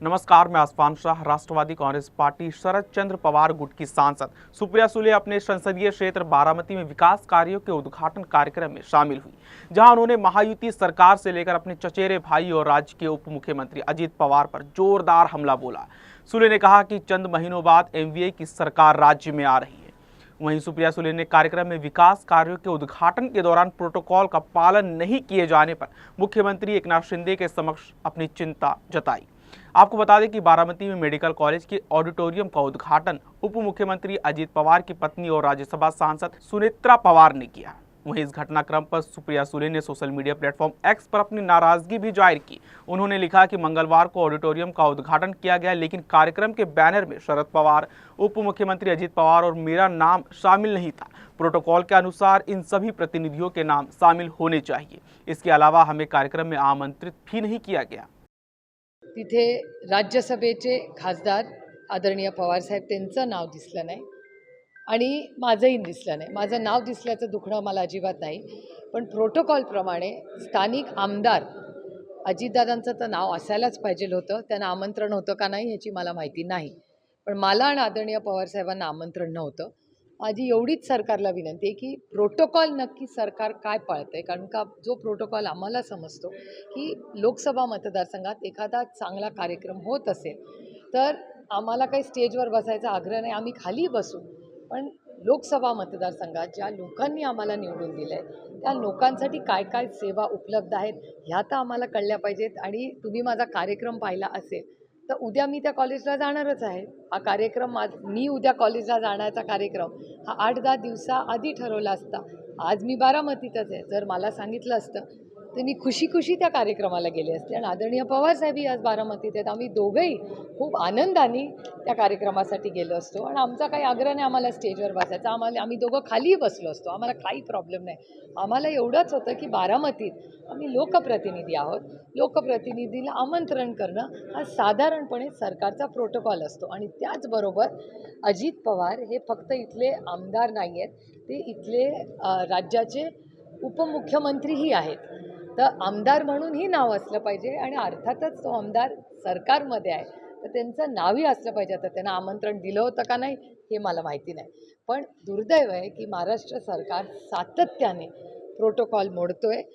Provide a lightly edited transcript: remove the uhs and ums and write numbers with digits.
नमस्कार, मैं आसफान शाह। राष्ट्रवादी कांग्रेस पार्टी शरद चंद्र पवार गुट की सांसद सुप्रिया सुले अपने संसदीय क्षेत्र बारामती में विकास कार्यों के उद्घाटन कार्यक्रम में शामिल हुई, जहां उन्होंने महायुति सरकार से लेकर अपने चचेरे भाई और राज्य के उप मुख्यमंत्री अजित पवार पर जोरदार हमला बोला। सुले ने कहा कि चंद महीनों बाद एनडीए की सरकार राज्य में आ रही है। वहीं सुप्रिया सुले ने कार्यक्रम में विकास कार्यों के उद्घाटन के दौरान प्रोटोकॉल का पालन नहीं किए जाने पर मुख्यमंत्री एकनाथ शिंदे के समक्ष अपनी चिंता जताई। आपको बता दें कि बारामती में मेडिकल कॉलेज के ऑडिटोरियम का उद्घाटन उप मुख्यमंत्री अजित पवार की पत्नी और राज्यसभा सांसद सुनेत्रा पवार ने किया। वहीं इस घटनाक्रम पर सुप्रिया सुले ने सोशल मीडिया प्लेटफॉर्म एक्स पर अपनी नाराजगी भी जाहिर की। उन्होंने लिखा कि मंगलवार को ऑडिटोरियम का उद्घाटन किया गया, लेकिन कार्यक्रम के बैनर में शरद पवार, उप मुख्यमंत्री अजित पवार और मेरा नाम शामिल नहीं था। प्रोटोकॉल के अनुसार इन सभी प्रतिनिधियों के नाम शामिल होने चाहिए। इसके अलावा हमें कार्यक्रम में आमंत्रित भी नहीं किया गया। तिथे राज्यसभेचे खासदार आदरणीय पवारसाहेब त्यांचं नाव दिसलं नाही आणि माझंही दिसलं नाही. माझं नाव दिसल्याचं दुखणं मला अजिबात नाही, पण प्रोटोकॉलप्रमाणे स्थानिक आमदार अजितदादांचं तर नाव असायलाच पाहिजे होतं. त्यांना आमंत्रण होतं का नाही ह्याची मला माहिती नाही, पण मला आणि आदरणीय पवारसाहेबांना आमंत्रण नव्हतं. माझी एवढीच सरकारला विनंती आहे की प्रोटोकॉल नक्की सरकार काय पाळतंय, कारण का जो प्रोटोकॉल आम्हाला समजतो की लोकसभा मतदारसंघात एखादा चांगला कार्यक्रम होत असेल तर आम्हाला काही स्टेजवर बसायचा आग्रह नाही, आम्ही खाली बसू, पण लोकसभा मतदारसंघात ज्या लोकांनी आम्हाला निवडून दिलं आहे त्या लोकांसाठी काय काय सेवा उपलब्ध आहेत ह्या तर आम्हाला कळल्या पाहिजेत. आणि तुम्ही माझा कार्यक्रम पाहिला असेल तर उद्या मी त्या कॉलेजला जाणारच आहे. हा कार्यक्रम मी उद्या कॉलेजला जाण्याचा कार्यक्रम हा 8-10 दिवसाआधी ठरवला असता. आज मी बारामतीतच आहे. जर मला सांगितलं असतं तर मी खुशी त्या कार्यक्रमाला गेले असते. आणि आदरणीय पवारसाहेबही आज बारामतीत आहेत. आम्ही दोघंही खूप आनंदाने त्या कार्यक्रमासाठी गेलो असतो आणि आमचा काही आग्रह नाही आम्हाला स्टेजवर बसायचा. आम्ही दोघं खालीही बसलो असतो. आम्हाला काही प्रॉब्लेम नाही. आम्हाला एवढंच होतं की बारामतीत आम्ही लोकप्रतिनिधी आहोत. लोकप्रतिनिधीला आमंत्रण करणं हा साधारणपणे सरकारचा प्रोटोकॉल असतो. आणि त्याचबरोबर अजित पवार हे फक्त इथले आमदार नाही आहेत, ते इथले राज्याचे उपमुख्यमंत्रीही आहेत. तर आमदार म्हणूनही नाव असलं पाहिजे आणि अर्थातच तो आमदार सरकारमध्ये आहे तर त्यांचं नावही असलं पाहिजे. आता त्यांना आमंत्रण दिलं होतं का नाही हे मला माहिती नाही, पण दुर्दैव आहे की महाराष्ट्र सरकार सातत्याने प्रोटोकॉल मोडतोय.